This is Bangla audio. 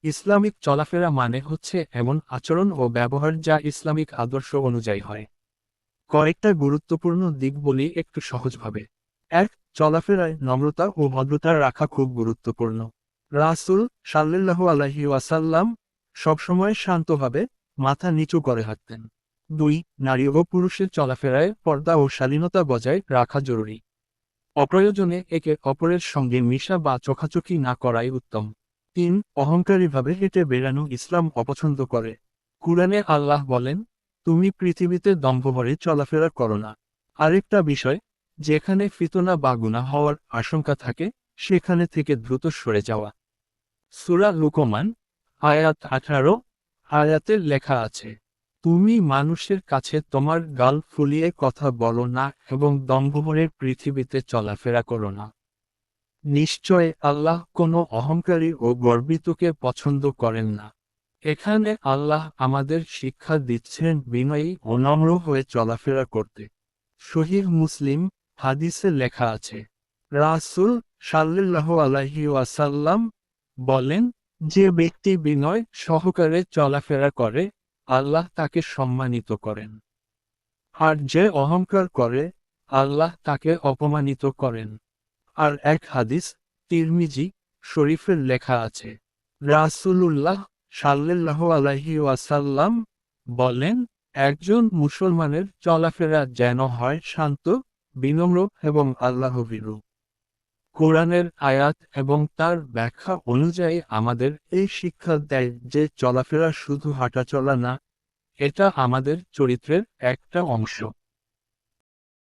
ইসলামিক চলাফেরা মানে হচ্ছে এমন আচরণ ও ব্যবহার যা ইসলামিক আদর্শ অনুযায়ী হয়। কয়েকটা গুরুত্বপূর্ণ দিক বলি একটু সহজভাবে। এক, চলাফেরায় নম্রতা ও ভদ্রতা রাখা খুব গুরুত্বপূর্ণ। রাসূল সাল্লাল্লাহু আলাইহি ওয়াসাল্লাম সবসময় শান্তভাবে মাথা নিচু করে হাঁটতেন। দুই, নারী ও পুরুষের চলাফেরায় পর্দা ও শালীনতা বজায় রাখা জরুরি। অপ্রয়োজনে একে অপরের সঙ্গে মিশা বা চোখাচোখি না করাই উত্তম। তিন, অহংকারীভাবে হেঁটে বেড়ানো ইসলাম অপছন্দ করে। কুরআনে আল্লাহ বলেন, তুমি পৃথিবীতে দম্ভভরে চলাফেরা করো না। আরেকটা বিষয়, যেখানে ফিতনা বা গুনাহ হওয়ার আশঙ্কা থাকে সেখানে থেকে দ্রুত সরে যাওয়া। সূরা লুকমান আয়াত 18 আয়াতে লেখা আছে, তুমি মানুষের কাছে তোমার গাল ফুলিয়ে কথা বলো না এবং দম্ভভরে পৃথিবীতে চলাফেরা করো না। নিশ্চয় আল্লাহ কোনো অহংকারী ও গর্বিতকে পছন্দ করেন না। এখানে আল্লাহ আমাদের শিক্ষা দিচ্ছেন বিনয়ী ও নম্র হয়ে চলাফেরা করতে। সহিহ মুসলিম হাদিসে লেখা আছে, রাসূল সাল্লাল্লাহু আলাইহি ওয়াসাল্লাম বলেন, যে ব্যক্তি বিনয় সহকারে চলাফেরা করে আল্লাহ তাকে সম্মানিত করেন, আর যে অহংকার করে আল্লাহ তাকে অপমানিত করেন। আর এক হাদিস তিরমিজি শরীফের লেখা আছে, রাসূলুল্লাহ সাল্লাল্লাহু আলাইহি ওয়াসাল্লাম বলেন, একজন মুসলমানের চলাফেরা যেন হয় শান্ত, বিনম্র এবং আল্লাহভীরু। কোরআনের আয়াত এবং তার ব্যাখ্যা অনুযায়ী আমাদের এই শিক্ষা দেয় যে চলাফেরা শুধু হাঁটাচলা না, এটা আমাদের চরিত্রের একটা অংশ।